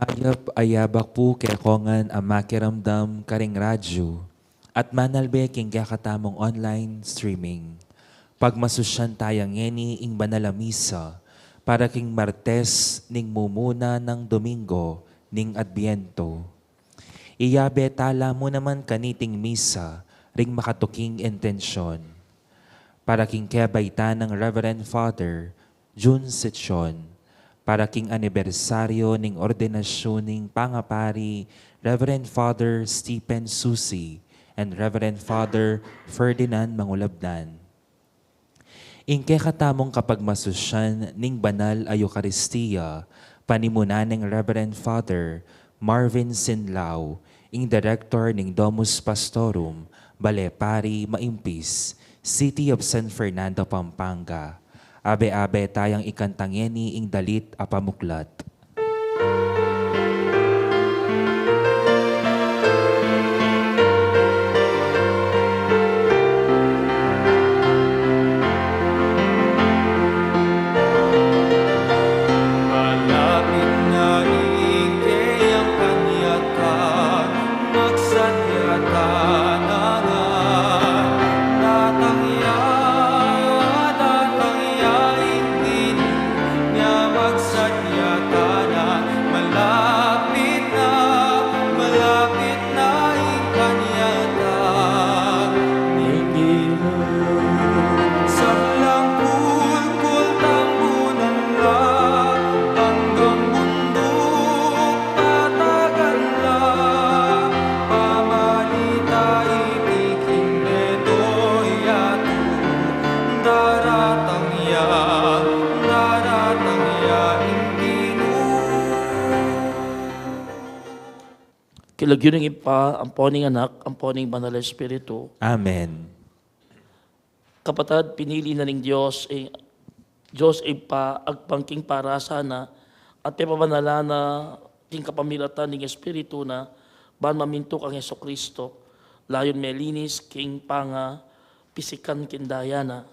Ayap ayabak po kekongan ang makiramdam karing radyo at manalbe king kakatamong online streaming. Pagmasusyan tayang ngeni ing banalamisa para king Martes ning mumuna ng Domingo ning Adbiento. Iyabe tala mo naman kaniting misa ring makatuking intensyon. Para king kebaita ng Reverend Father June Sitchon, para king anibersaryo ning ordinasyon ning pangapari Reverend Father Stephen Susi and Reverend Father Ferdinand Mangulabdan. Ingke katamong kapag masusyan ning banal a Eucharistia, panimuna ning Reverend Father Marvin Sinlao, ing Director ning Domus Pastorum, Balepari, Maimpis, City of San Fernando, Pampanga. Abe-abe tayang ikantangeni ing dalit a pamuklat. Malapit na ikeyang kanyatan, magsadyata na nga. Datangyaing din niya magsadyata na. Malapit na ikanyatan, sablang kulkul tambunan lang, hanggang bundok tatagan lang. Pamalita ipiking betoy ato, daratang ya inginu. Kilagyo ng ipa, ang poning anak, ang poning banal na espiritu. Amen. Kapatid, pinili na ng Diyos, Diyos ipa, agpangking para sana, at ipabanala na king kapamilatan ng espiritu na, ban mamintok ang Yeso Kristo, layon melinis, king panga, pisikan kindayana,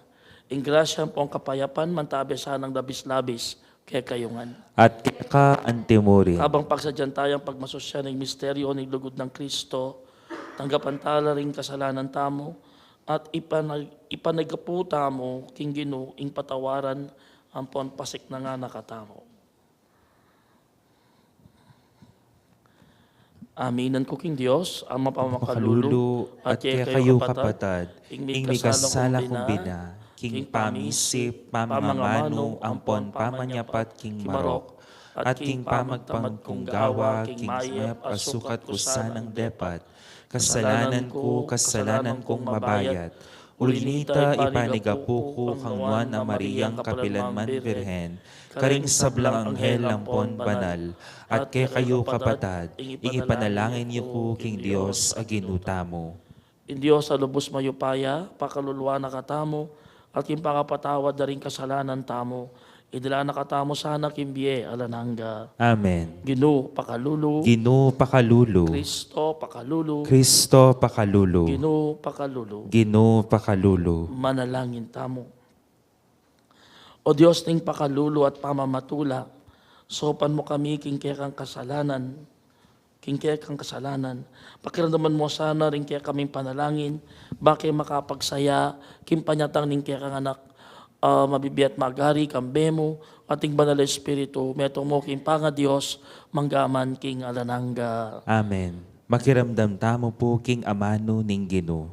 ing grasya po ang kapayapan, mantabi sanang labis-labis, kaya kayungan. At ka antimurin. Habang pagsadyan tayong pagmasosya ng misteryo ng lugod ng Kristo, tanggapan tala rin kasalanan tamo, at ipanagaputa mo, king Ginoo, ing patawaran, ang pasik na nga nakatamo. Aminan ko king Diyos, ang mapamakalulu, Makalulu at kaya kayo kapatad, ing may kasala kong bina, king pamisip, pamangamano, ampon pamanyapat, king marok, at king pamagpamag kong gawa, king mayap asukat ko sanang depat, kasalanan kong mabayat, ulinita ipanigapu ko kang Juan na Mariang Kapilanman Birhen, karing sablang anghel lampon banal, at kaya kayo kapatad, ipanalangin niyo ko king Diyos aginuta mo. In Diyos sa lubos mayupaya, pakaluluwa na katamo, at king pangapatawad na rin kasalanan tamo, idala na katamo sana kimbiye alanangga. Amen. Ginoo pakalulu, Ginoo pakalulu, Kristo pakalulu, Kristo pakalulu, Ginoo pakalulu, Ginoo pakalulu. manalangin tamo. O Diyos ning pakalulu at pamamatula, sopan mo kami king kang kasalanan, pakiramdaman mo sana rin kaya kaming panalangin, bakit makapagsaya, kimpanyatang ning kaya kang anak, mabibiyat magari, kambemo, ating banal na espiritu, metong mo king panga Diyos, manggaman king alanangga. Amen. Makiramdam tamo po king amano ning Ginoo.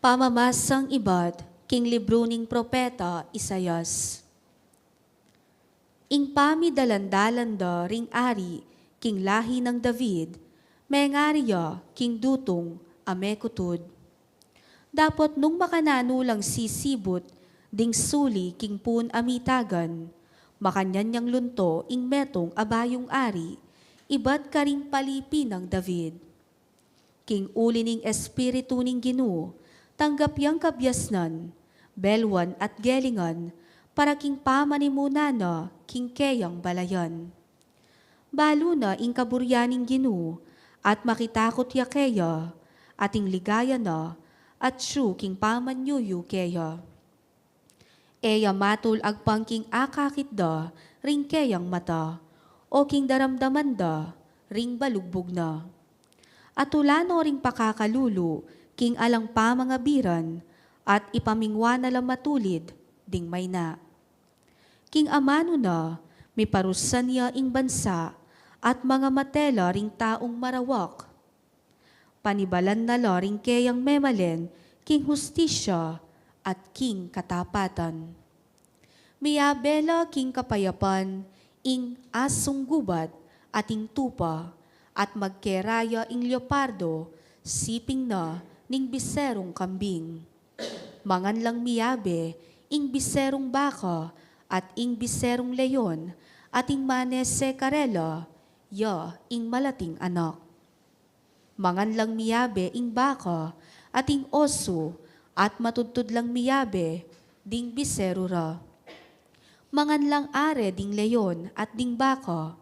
Pamamasang ibad, king libro ning propeta Isayas. Ing pami dalandalanda ring ari, king lahi ng David, mengariya, king dutong, amekutud. Dapat nung makananulang sisibot, ding suli king pun amitagan, makanyan niyang lunto ing metong abayong ari, ibat karing palipi ng David. King uli ning espiritu ning Ginoo, tanggap yang kabyasnan, belwan at gelingan, para king pamanimuna na, king keyang balayan. Balo na ing kaburyaning Ginoo, at makitakot ya keya, ating ligaya na, at siya king pamanyuyu keya. Eya matul agpang king akakit da, ring keyang mata, o king daramdaman da, ring balugbog na. At ulano ring pakakalulu, king alang pa mga biran, at ipamingwa na lang matulid, ding may na. King amano na, may parusan niya ing bansa, at mga matela ring taong marawak. Panibalan na la ring keyang memalen, king hustisya, at king katapatan. Miyabela king kapayapan, ing asong gubat, at ing tupa, at magkeraya ing leopardo, siping na ning biserong kambing. Mangan lang miyabe, ing biserong baka, at ing biserong leyon, at ing manese karela, ya ing malating anak. Mangan lang miyabe ing baka, at ing oso, at matudtud lang miyabe, ding biserura. Mangan lang are ding leyon at ding baka.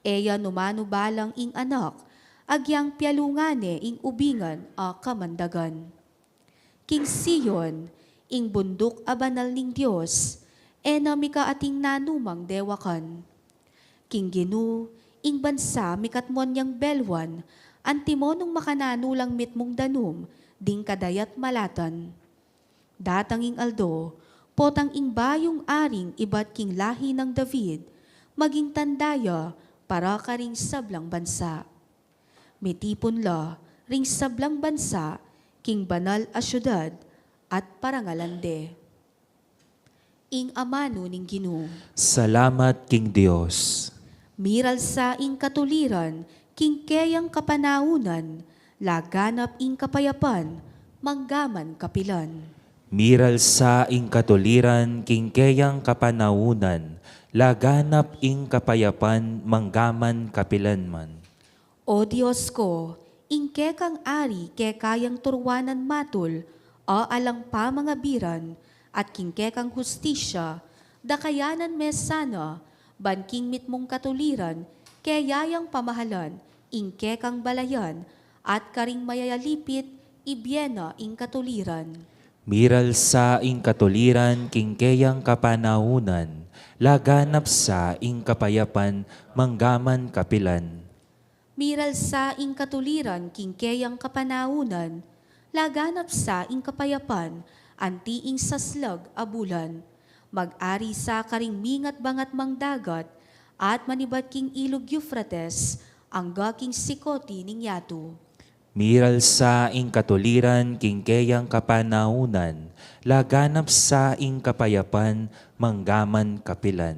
Eya numano balang ing anak, agyang pialungane ing ubingan a kamandagan. King Sion, ing bundok a banal ning Diyos, ena mika ating nanumang dewakan. King Ginu, ing bansa mikatmon yang belwan, antimonong makananulang mitmong danum, ding kadayat malatan. Datang ing aldo, potang ing bayong aring iba't king lahi ng David, maging tandaya para ka ring sablang bansa. Mitipon la ring sablang bansa, king banal a syudad, at parangalande. Ing amano ning Ginu, Salamat King Dios. miral sa ing katuliran, king keyang kapanaunan, laganap ing kapayapan, manggaman kapilan. Miral sa ing katuliran, king keyang kapanaunan, laganap ing kapayapan, manggaman kapilanman. O Diyos ko, ing kekang ari kekayang turwanan matul, o alang pa mga biran, at king kekang hustisya, dakayanan mesana, banking mitmong katuliran, kayayang pamahalan, ing kekang balayan, at karing mayayalipit, ibyena ing katuliran. Miral sa ing katuliran, king keyang kapanaunan, laganap sa ing kapayapan, manggaman kapilan. Miral sa ing katuliran, king keyang kapanaunan, laganap sa ing kapayapan, anti ing saslag abulan, mag-ari sa karing mingat bangat mangdagat, at manibat king ilog Euphrates, ang gaking sikoti ning yato. Miral sa ing katuliran, king keyang kapanaunan, laganap sa ing kapayapan, manggaman kapilan.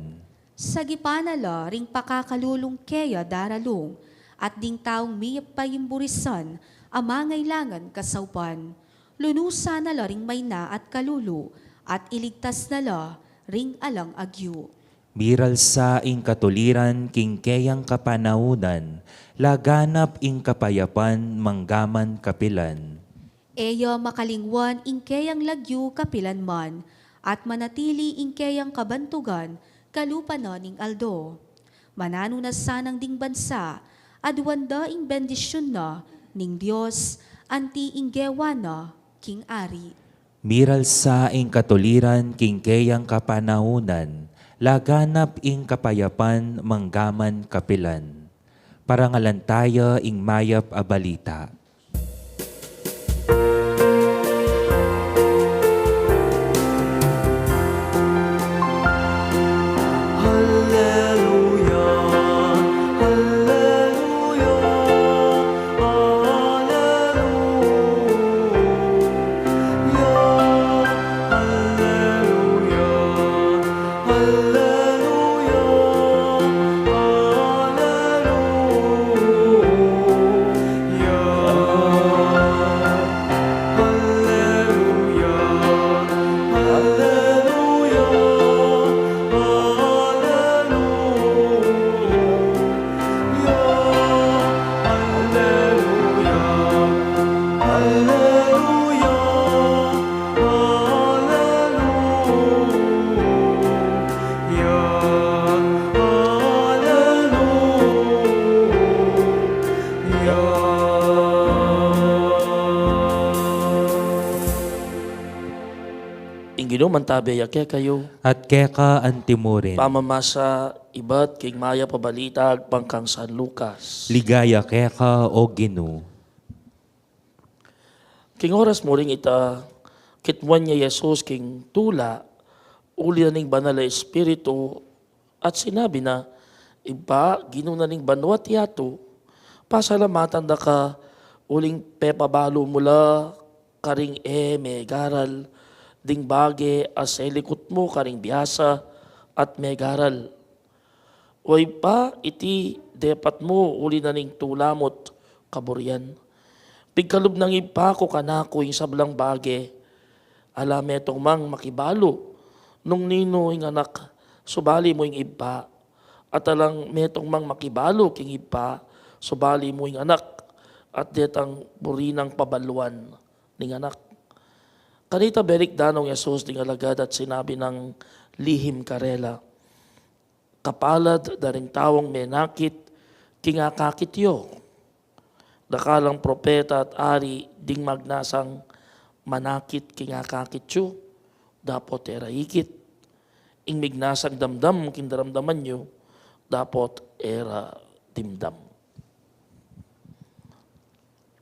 Sagipanala ring pakakalulong keya daralong, at ding taong miyap payimburisan, amangailangan kasaupan. Lunusa na la ring may na at kalulu, at iligtas na la ring alang agyu. Miral sa ing katuliran, king keyang kapanaunan, laganap ing kapayapan, manggaman kapilan. Eya makalingwan ing keyang lagyu kapilan man, at manatili ing keyang kabantugan, kalupanan ning aldo. Manano na sanang ding bansa, adwanda ing bendisyon na, ning Diyos, anti ing gewana, king ari. Miral sa ing katuliran, king keyang kapanaunan, laganap ing kapayapan, manggaman kapilan. Parangalan tayo ing mayap a balita. Hallelujah, Hallelujah, Hallelujah, Hallelujah, Hallelujah. Ngino mantabeya kaya kayo. At keka antimurin. Pamamasa ibat king maya pabalitag pangkang San Lucas. Ligaya keka o Ginu. King oras mo ring ita kitwan niya Jesus king tula uli na ning banal na espiritu at sinabi na iba ginunan ning banwat yato pasalamatan da ka uling pepabalo mula karing megaral ding bage as elikot mo karing biyasa at megaral. Way pa iti depat mo uli na ning tulamot kaburian. Pigkalub ng ipa ko kanako yung sablang bage. Alam etong mang makibalo. Nung nino yung anak, subali mo yung ipa. At alang metong mang makibalo king ipa, subali mo yung anak. At detang burinang pabaluan ng anak. Kanita berik danong Yesus ding alagad at sinabi ng lihim karela. Kapalad daring tawong menakit, kingakakityo. Dakalang propeta at ari ding magnasang manakit kingakakityo. Dapot eraikit. Ing mignasang damdam kindaramdaman nyo. Dapot era dimdam.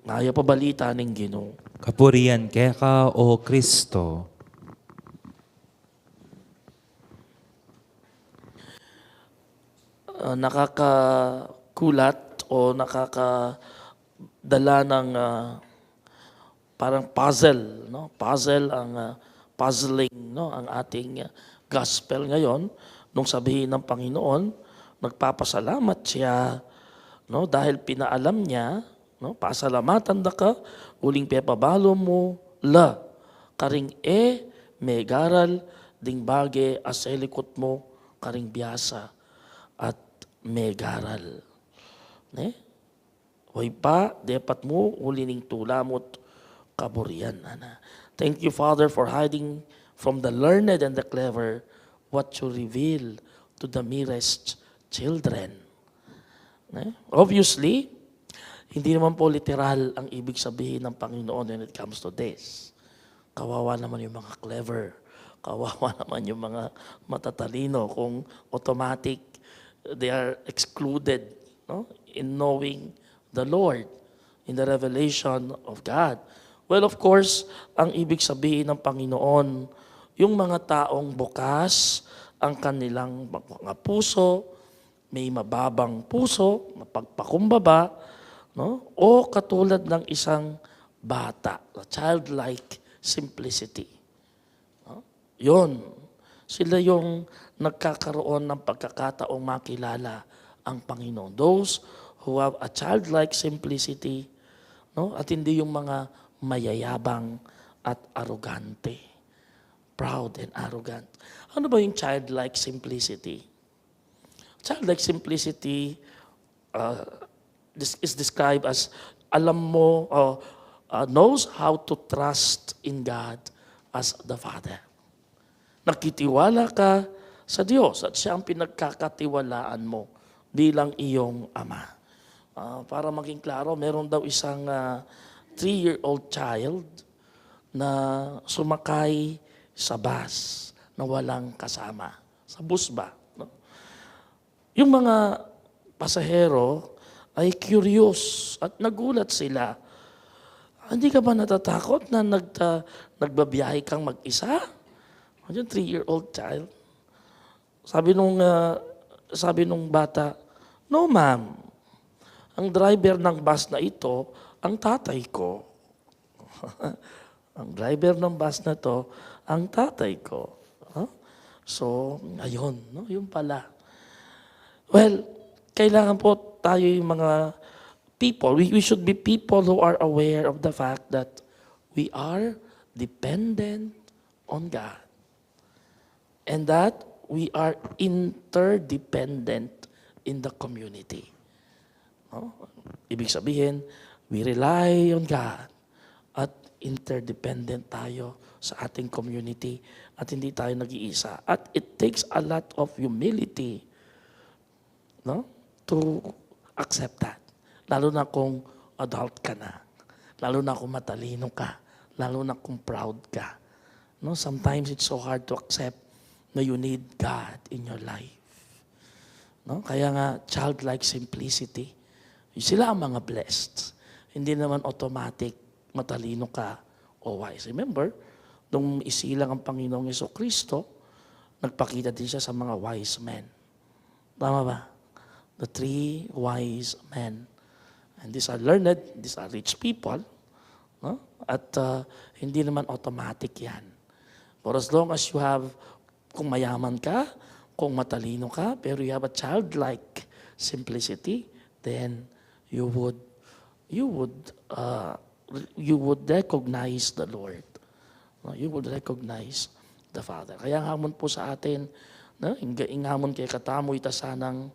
Ngaya pabalita ng Ginoo. Kapurian keka o Kristo. Nakakakulat o nakakadala ng parang puzzle, no? Puzzle ang puzzling, no? Ang ating gospel ngayon nung sabihin ng Panginoon, nagpapasalamat siya, no? Dahil pinaalam niya, no? Pasalamatan da ka uling pepabalo mo la karing megaral ding bage aselikot mo karing biyasa at megaral. Ne? Way pa, depat mo, ulining tulamot, kaburian. Ana. Thank you, Father, for hiding from the learned and the clever what you reveal to the merest children. Ne? Obviously, hindi naman po literal ang ibig sabihin ng Panginoon when it comes to this. Kawawa naman yung mga clever. Kawawa naman yung mga matatalino kung automatic they are excluded, no, in knowing the Lord, in the revelation of God. Well, of course, ang ibig sabihin ng Panginoon, yung mga taong bukas ang kanilang mga puso, may mababang puso, mapagpakumbaba, no, o katulad ng isang bata, childlike simplicity. No? Yun. Sila yung nagkakaroon ng pagkakataong makilala ang Panginoon. Those who have a childlike simplicity, no? At hindi yung mga mayayabang at arrogante. Proud and arrogant. Ano ba yung childlike simplicity? Childlike simplicity this is described as alam mo, knows how to trust in God as the Father. Nakitiwala ka sa Diyos at siya ang pinagkakatiwalaan mo bilang iyong ama. Para maging klaro, meron daw isang 3-year-old child na sumakay sa bus na walang kasama. Sa bus ba? No? Yung mga pasahero ay curious at nagulat sila. Hindi ka ba natatakot na nagbabiyahe kang mag-isa? Yung 3-year-old child. Sabi nung bata, no ma'am, ang driver ng bus na ito, ang tatay ko. Ang driver ng bus na to, ang tatay ko. Huh? So, ayun, no? Yun pala. Well, kailangan po tayo yung mga people. We should be people who are aware of the fact that we are dependent on God. And that we are interdependent in the community. No? Ibig sabihin, we rely on God at interdependent tayo sa ating community at hindi tayo nag-iisa. At it takes a lot of humility, no, to accept that. Lalo na kung adult ka na. Lalo na kung matalino ka. Lalo na kung proud ka. No, sometimes it's so hard to accept na you need God in your life. No? Kaya nga, childlike simplicity. Sila ang mga blessed. Hindi naman automatic matalino ka o wise. Remember, nung isilang ang Panginoong Kristo, nagpakita din siya sa mga wise men. Tama ba? The 3 wise men. And these are learned, these are rich people. No? At hindi naman automatic yan. For as long as you have, kung mayaman ka, kung matalino ka, pero you have a childlike simplicity, then you would recognize the Lord. No? You would recognize the Father. Kaya ang hamon po sa atin, no? Ingamon kay katamo ita sanang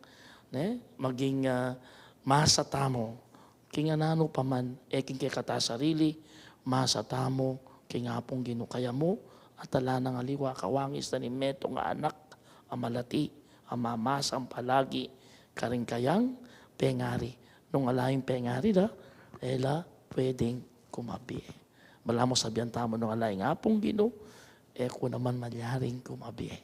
maging masatamo. Kinganano pa man, king kay kata sarili, masatamo, kingapong ginukaya mo, at ala ng aliwa, kawangis na ni meto nga anak, amalati, amamas ang palagi, karing kayang pengari. Nung alayong pengari da, ela pwedeng kumabi. Malamo sabihan tamo nung alayong apong gino, ko naman malyaring kumabi.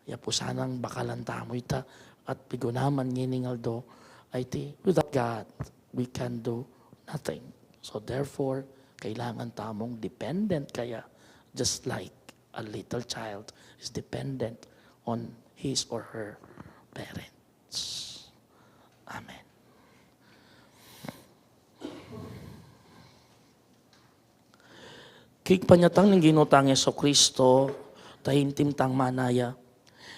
Ya po sanang bakalan tamo ita, at pigunaman nginingal do, ay ti, without God, we can do nothing. So therefore, kailangan tamong dependent kaya, just like a little child is dependent on his or her parents. Amen. Kig panyatang ng ginutang Kristo, tahintim tang manaya.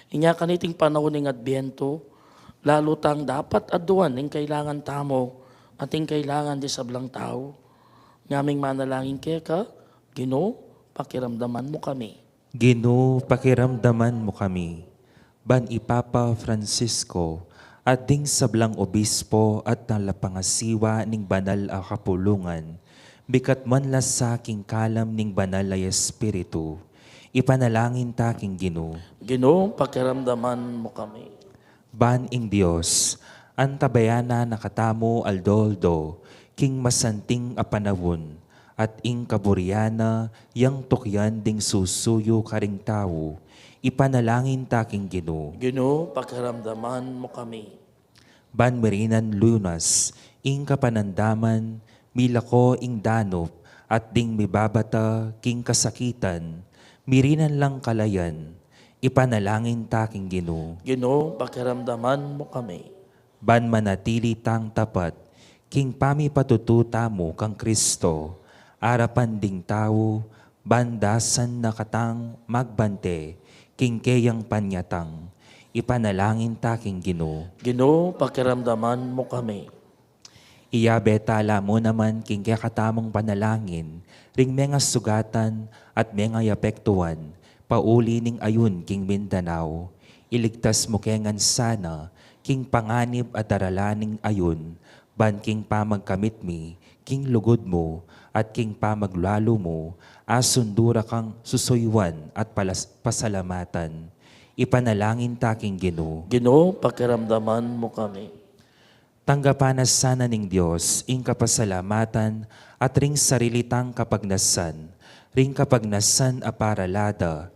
Inya kaniting panahon ng Adbyento, lalo tang dapat aduan ng kailangan tamo, ating kailangan di sablang tao. Ngaming manalangin kaya ka, Ginoo, pakiramdaman mo kami. Ginoo, pakiramdaman mo kami. Ban Ipapa Francisco, at ding sablang obispo at nalapangasiwa ning banal a kapulungan, bikat man las sa aking kalam ning banal ay espiritu, ipanalangin taking Ginoo. Ginoo, pakiramdaman mo kami. Ban ing Dios, antabayana nakatamo aldoldo, king masanting apanawon, at ing kaburiana, yang tukyan ding susuyo karing tao, ipanalangin taking Ginoo. Ginoo, pakiramdaman mo kami. Ban merinan lunas, ing kapanandaman, milako ing danop, at ding mibabata, king kasakitan, mirinan lang kalayan, ipanalangin taking Ginoo. Ginoo, pakiramdaman mo kami. Ban manatili tang tapat, king pami patututa mo kang Kristo, arapan ding tao, bandasan na katang magbante, king kayang panyatang, ipanalangin taking Ginoo. Ginoo, pakiramdaman mo kami. Iyabetala mo naman king katamong panalangin, ring mga sugatan at mga yapektuan, pauli ning ayun king Mindanao, iligtas mo kengan sana, king panganib at daralaning ayun, ban king pamagkamit mi, king lugod mo, at king pamaglalo mo, asundura kang susuywan at pasalamatan. Ipanalangin taking Ginoo. Ginoo, pakiramdaman mo kami. Tanggapanas sana ning Dios, ing kapasalamatan, at ring sarilitang kapagnasan, ring kapagnasan a paralada,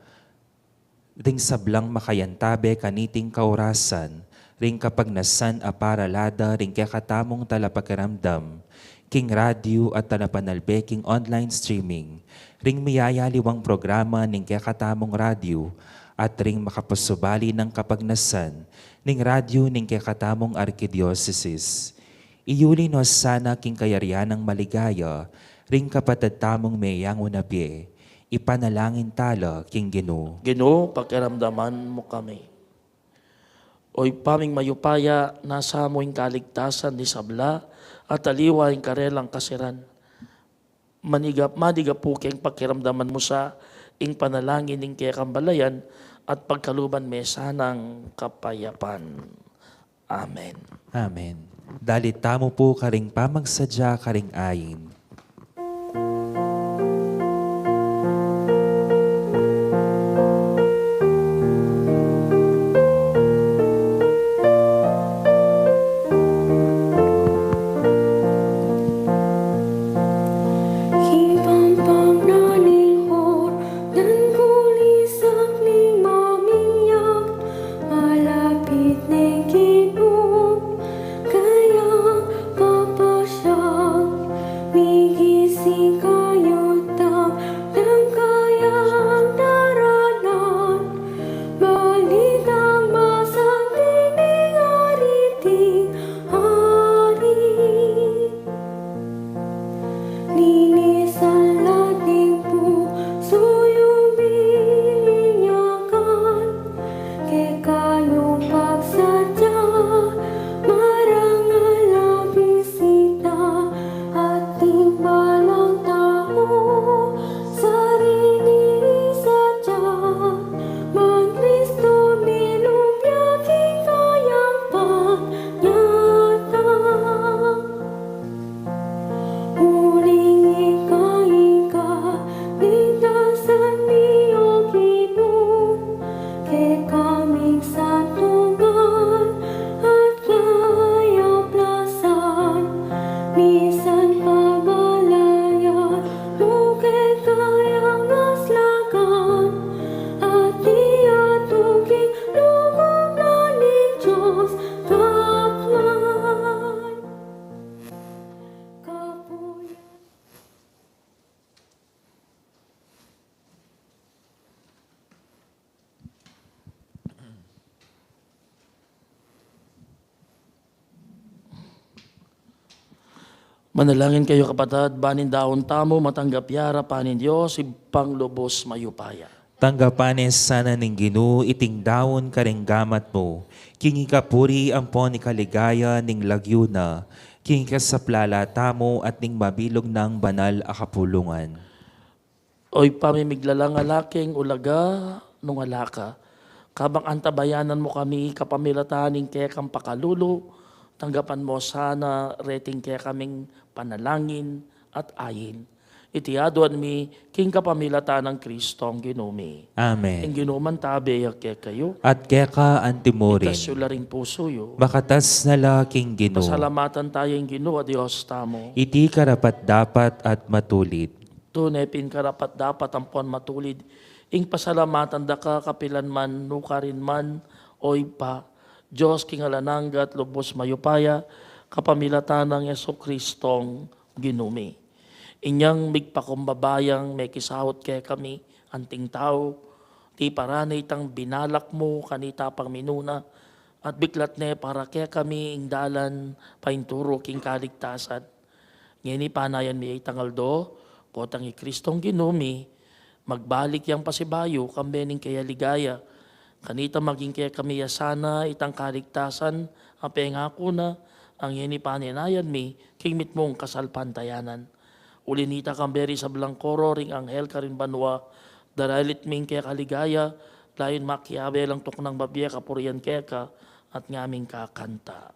ring sablang makayantabe kaniting kaurasan, ring kapagnasan a paralada, ring kakatamong talapakiramdam, king radio at talapanalbeking online streaming, ring miyayaliwang programa ning kakatamong radio, at ring makapasubali ng kapagnasan, ning radyo ning kakatamong arkidiocesis. Iyuli nos sana king kayarianang maligaya, ring kapatid tamong mayang unabye, ipanalangin tala king Ginoo. Ginoo, pakiramdaman mo kami. Oy paming mayupaya, nasa mo yung kaligtasan ni sabla, at aliwa yung karelang kasiran. Madiga po keng pakiramdaman mo sa ing panalangin ning kaya kambalayan, at pagkaluban may sanang kapayapan. Amen. Amen. Dalit tamo po karing pamagsadya karing ayin. Khi vang vang nó liên hồn đến Manalangin kayo kapatid, banin daon tamo, matanggap yara, panin Diyos, ipang lubos mayupaya. Tanggapanes sana ning Ginoo iting dawon karenggamat mo. Kingi kapuri ang pon ni kaligaya ning lagyuna. Kingi ka sa plalata mo at ning mabilog ng banal a kapulungan. Oy pamimiglalang alaking ulaga nung alaka. Kabang antabayanan mo kami kapamilataning kaya kang pakalulo, tanggapan mo sana rating kaya kaming panalangin at ayin. Itiaduan mi king kapamilatan ng Kristong ginumi. Amen. Ang ginuman tabi kaya kayo, At keka antimorin. itasyo ring puso yo. Makatas na laking Ginoo. Pasalamatan tayo yung Ginoo, Diyos tamo. Iti karapat dapat at matulid. Tunay karapat dapat ang puan matulid. Ing pasalamatan da ka kapilan man, nukarin man, oy pa. Diyos kingalananggat lubos mayupaya, kapamilatan ng Yeso Kristong ginumi. Inyang migpakumbabayang may kisahot kay kami, anting tao, ti paranay tang binalak mo, kanita pang minuna, at biglat ne para kaya kami ing dalan, painturo king kaligtasan. Ngini panayan mi ay tangaldo, potang Kristong ginumi, magbalik yang pasibayo, kambening kaya ligaya, kanita maging kaya kami yasana, itang kaligtasan, ang pengako na, ang yeni paninayan mi, kingmit mong kasalpantayanan. Ulinita kamberi sa Blancoro, ring anghel karin banwa, daralit ming kaya kaligaya, layon makiabe lang tok ng babiya kapurian kaya ka, at ngaming kakanta.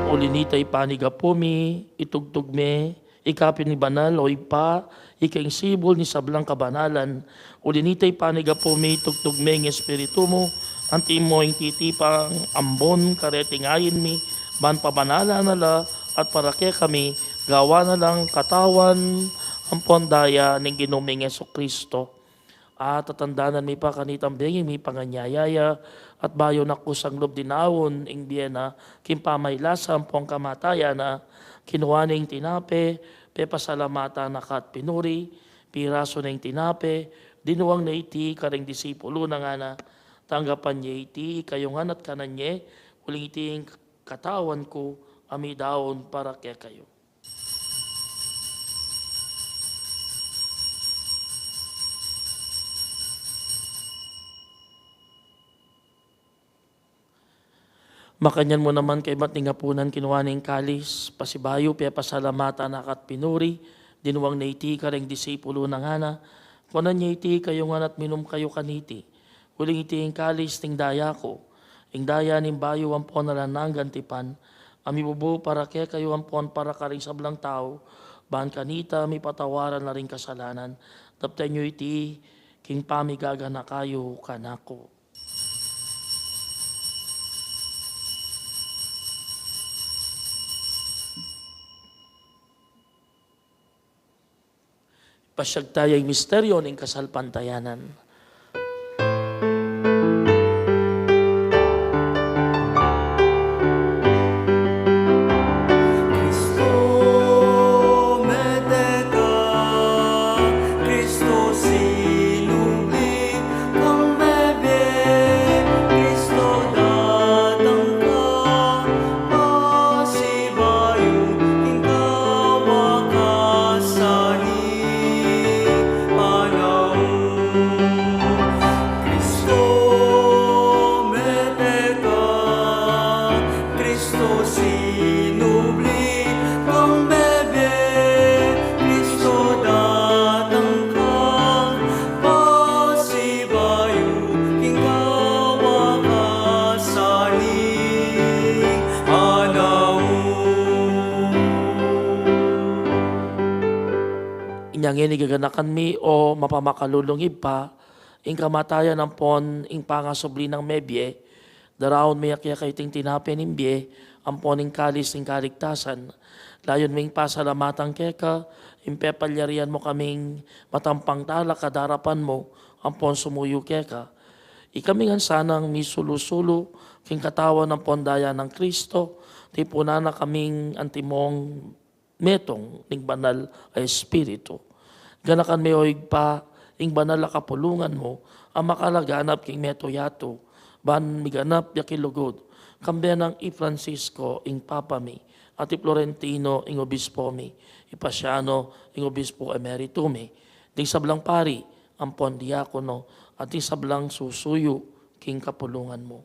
Ulinitay panigapumi, itugtugme, ikapin ni banal o ipa, ikaing sibol ni sablang kabanalan. Ulinitay panigapumi, tugtugme ng espiritu mo, anti mo yung titipang ambon, karetingayin mi, ban pabanala nala, at para kaya kami, gawa na lang katawan, ang pondaya ng ginuming Yeso Kristo. At tatandanan mi pa kanitang benging mi panganyayaya, at bayo na kusang lob dinawon ing biyena, kimpamaylas ang pong kamataya na kinuha ng tinape, pe pasalamata na kat pinuri, piraso ng tinape, dinuwang na iti kareng disipulo na nga na, tanggapan niya iti, kayong at kanan niya, uling iti katawan ko, amidaon para kaya kayo. Makanyan mo naman kay ba't ningapunan kinuha ng kalis, pasibayo, pia pasalamatan akat pinuri, dinuwang na iti kareng disipulo na nga na, kunan niya iti kayo nga at minum kayo kaniti, huling iti yung kalis ting daya ko, ing daya ning bayo ang pon na lanang gantipan, amibubo para kaya kayo ang pon para karing sablang tao, bahan kanita may patawaran na rin kasalanan, taptay nyo iti, king pamigaga na kayo kanako. Pasyag tayong misteryo ng kasalpantayanan. Kanyang inigaganakan mi o mapamakalulungib pa, ing kamatayan ng pon, ing pangasubli ng mebye, daraon mi akya kay ting tinapin imbye, ampon ing kalis ing kaligtasan, layon ming pasalamatan keka, impepalyarian mo kaming matampang tala kadarapan mo, ampon sumuyo keka. Ikami nga sanang misulusulo, king katawan ng pondaya ng Kristo, tipuna na kaming antimong metong ning banal ay espiritu. Ganakan may oig pa, ing banal na kapulungan mo, ang makalaganap king meto yato, ban miganap yakilugod, kambya ng i-Francisco ing Papa mi, at i-Florentino ing Obispo mi, i-Pasiano ing Obispo Emerito mi, ding sablang pari, ang pondiakono, at ding sablang susuyo king kapulungan mo.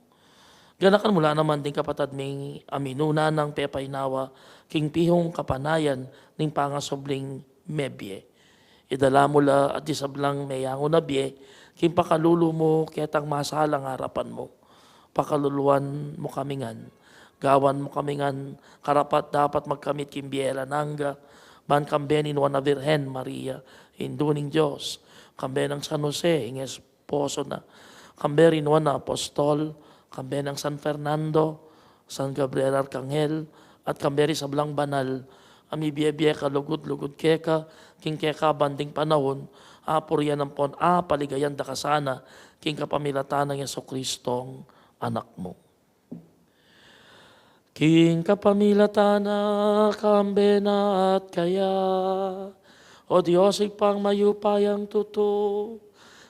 Ganakan mula naman din kapatad ming aminuna ng pepaynawa king pihong kapanayan ning pangasobling mebye. Idala mula at isablang mayango na bye, king pakalulo mo ketang masalang harapan mo. Pakaluluan mo kamingan, gawan mo kamingan, karapat dapat magkamit king biyela nangga, ban kambenin wana Virhen Maria, hinduning Diyos, kambe ng San Jose, ing esposo na, kambe rin wana apostol, kambe ng San Fernando, San Gabriel Arcangel, at kambe rin sablang banal, ami biye-biye ka lugod-lugod keka, king keka banding panahon, apuryan ng pon, paligayan da kasana, king kapamilatan ng Yeso Kristong anak mo. King kapamilatana, kambe na at kaya, o Diyos ipang mayupayang tuto,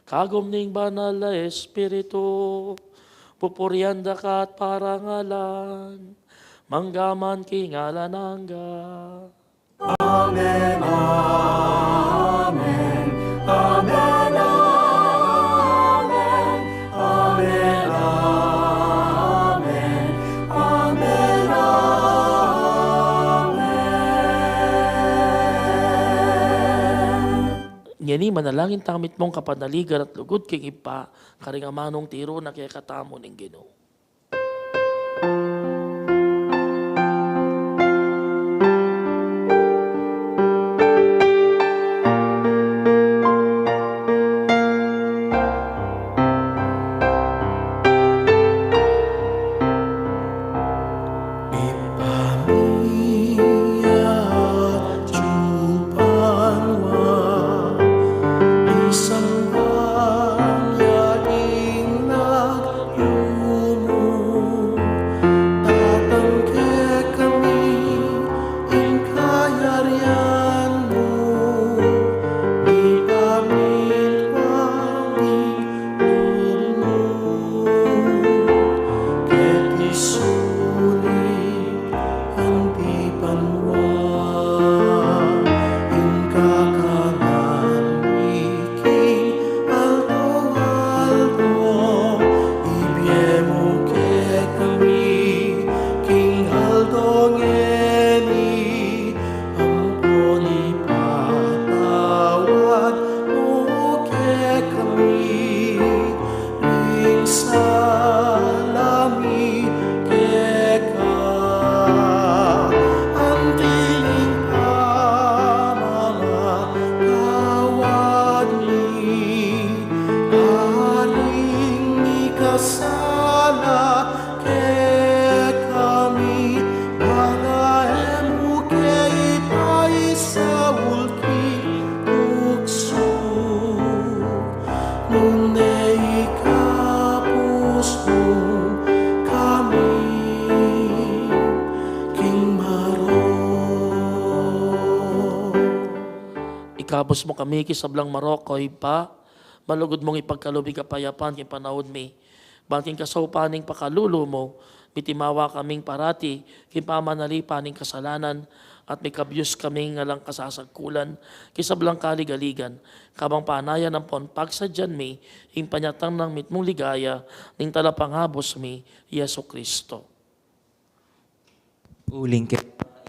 kagom ning banal na espiritu, pupurianda ka at parangalan, manggaman king alanangga. Amen, amen, amen, amen, amen, amen, amen, amen. Ngeni manalangin tamit mong kapanaligan at lugod king ipa, karingamanong tiro na kaya katamo ning Ginoo. Ikabos mo kami kisablang Marokoy pa, malugod mong ipagkalubi kapayapan kin panahon mi. Bangking kasaupaning pakalulo mo, mitimawa kaming parati, kin pamanalipaning kasalanan, at may kabyus kaming ngalang kasasagkulan, kisablang kaligaligan, kabang panayan ng pon pagsadyan mi, ing panyatang ng mitmong ligaya, ning talapanghabos mi, Yeso Kristo. Uling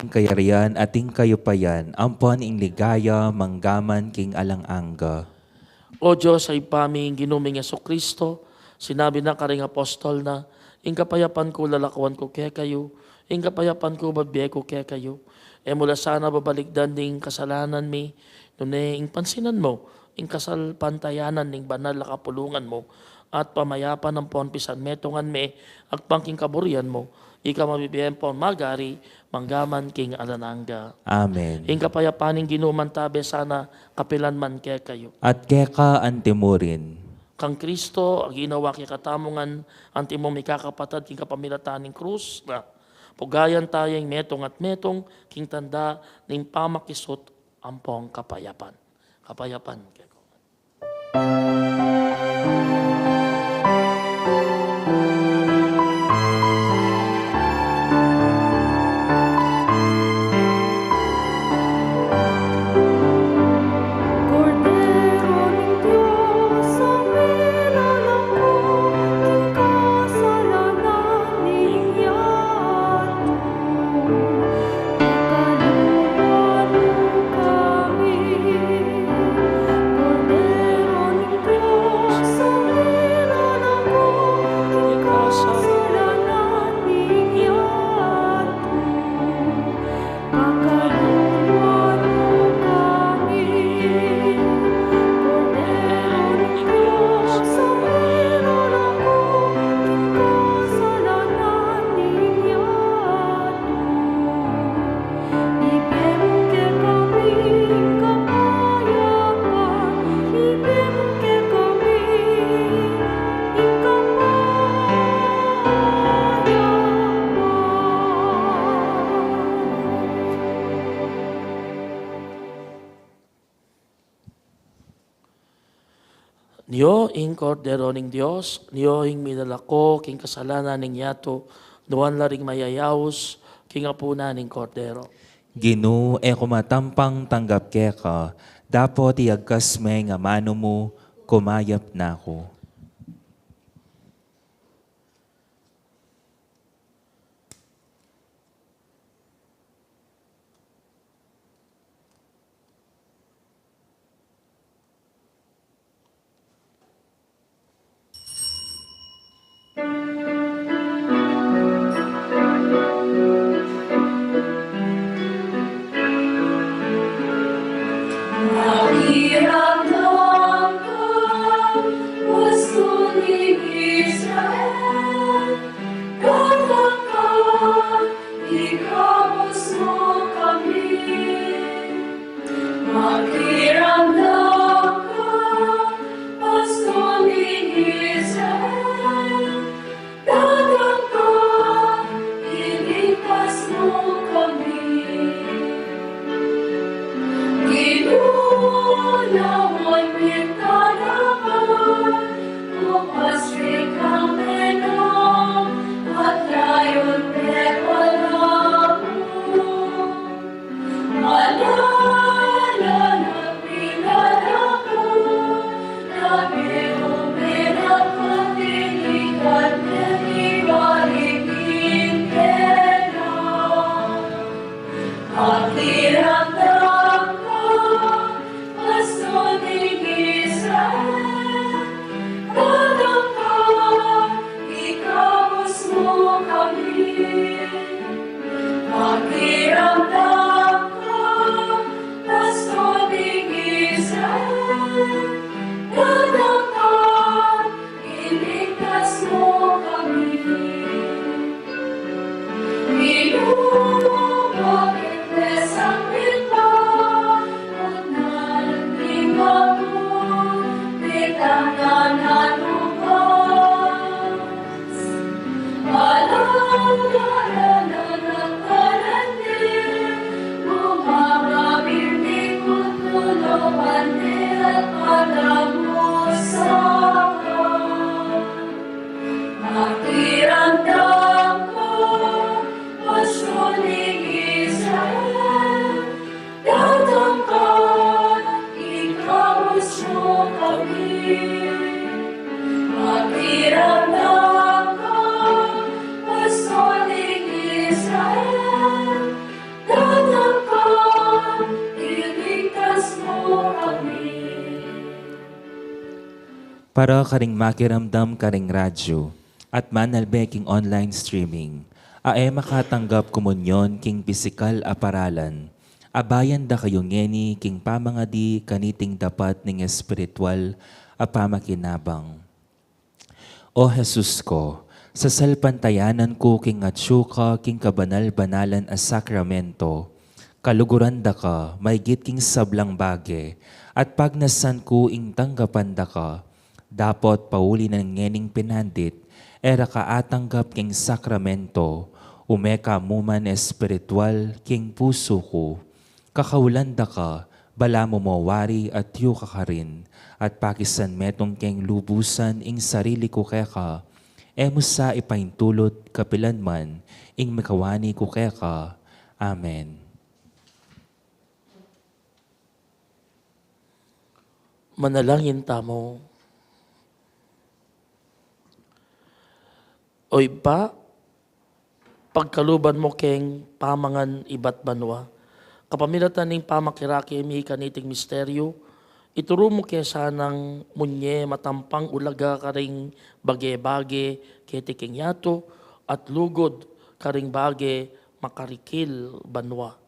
kayarian ating kayupayan, ampon ing ligaya, manggaman king alang-angga. O Diyos ay paming ginuming Yeso Kristo, sinabi ng karing apostol na, ing kapayapan ko lalakawan ko kaya kayo, ing kapayapan ko babiye ko kaya kayo, e mula sana babalikdan ding kasalanan mi, Nung pansinan mo, ing kasal pantayanan ning banal na kapulungan mo, at pamayapan ng ponpisan metongan me, agpangking kaburian mo, ika mabibiyan po magari, manggaman king alananga. Amen. Ing kapayapaning ginumantabe sana kapilan man kaya kayo. At keka antimurin, Kang Kristo, ang ginawa kay katamungan, anti mo may kakapatad, king kapamilataning krus, na pugayan tayong metong at metong, king tanda, ning pamakisot, ampong kapayapan. Kapayapan. Cordero ng Diyos, ang nilalako, king kasalanan ninyato. Pagkalooban mo kami. Cordero ng Diyos, ang nilalako, king kasalanan ninyato. Pagkalooban mo kami. Cordero ng Diyos, ang nilalako, king kasalanan ninyato. Ibigay ke kami kapayapan, ibigay ke kami Niyo ing kordero ning Dios, niyo ing minalako, king kasalanan ning yato, nuwan laring mayayaos, king apuna ning kordero. Ginu e kumatampang tanggap keka, dapat iagkas may nga mano mo, kumayap na ko. Pakiramdam ko, gusto ni Israel. Datang ka, ikabos mo kami. Pakiramdam ko, gusto ni Israel. Datang ka, iligtas mo kami. Ginunawan mitanaman, upasrik ang menong, at layon pepalamu. Alala na pinarako, na meron patilikan ibalikin kena. Pakiramdam ko, gusto ni Israel. Datang ka, ikabos mo kami. Pakiramdam ko, gusto ni Israel. Datang ka, iligtas mo kami. Pakiramdam ko, gusto ni Israel. Datang ka, ikabos mo kami. Pakiramdam ko, gusto ni Israel. Datang ka, iligtas mo kami. Para karing makiramdam karing radyo at manalbe king online streaming, ae makatanggap komunyon king pisikal a paralan, Abayan da kayo ngeni king pamangadi kaniting dapat ning espiritual a pamakinabang. O Jesus ko, sa salpantayanan ko king atsyuka king kabanal-banalan a sakramento, kaluguran da ka, maygit king sablang bage, at pagnasan ko ing tanggapan da ka, dapat pauli ng ngening pinandit, era kaatanggap king sakramento, umeka muman espiritual king puso ko, kakaulan da ka, bala mo mawari at yu ka rin, at pakisan metong keng lubusan ing sarili ko keka, emo sa ipaintulot kapilan man, ing makawani ko keka. Amen. Manalangin tamo. Oy pa, pagkaluban mo keng pamangan ibat banwa, kapamilatan ning pamakiraki mi kaniting misteryo, ituro mo kaya sanang munye matampang ulaga karing bage-bage ketiking yato at lugod karing bage makarikil banwa.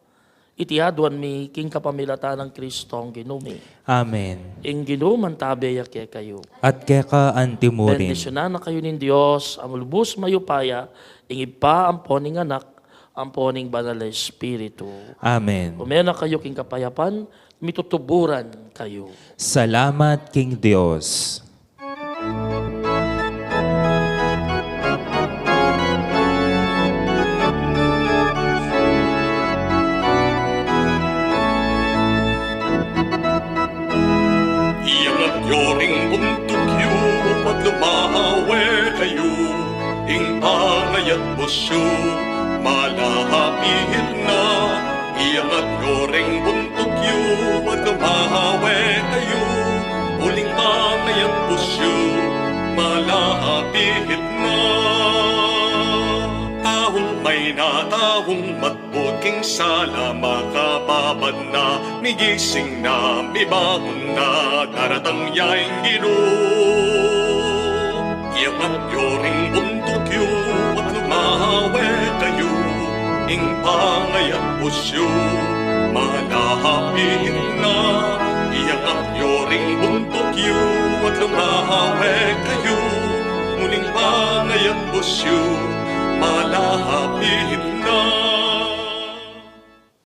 Itiaduan mi king kapamilatan ng Kristong ginumi. Amen. Ing ginuman tabeya kaya kayo. At keka antimurin. Bendisyonan na kayo ng Diyos, amulbus mayupaya, ing ipa ang poning anak, ang poning banal na Espiritu. Amen. Umena kayo king kapayapan, mitutuburan kayo. Salamat King Dios. Iangat yoring buntukyo at lumahawe kayo, ing pangayat busyo, malahapit na. Iangat yoring buntukyo at lumahawe kayo, uling pangayat busyo, malahapit na. Tahong may natahong matbuking sala, makababad na, migising na, mibangon na, daratang yaing Ginoo. Iangat yoring buntukyo at lumahawe kayo, ing pangayat pusyo, malahapit na. Iangat yoring buntukyo at lumahawe kayo, muling pangayat pusyo, malahapit na.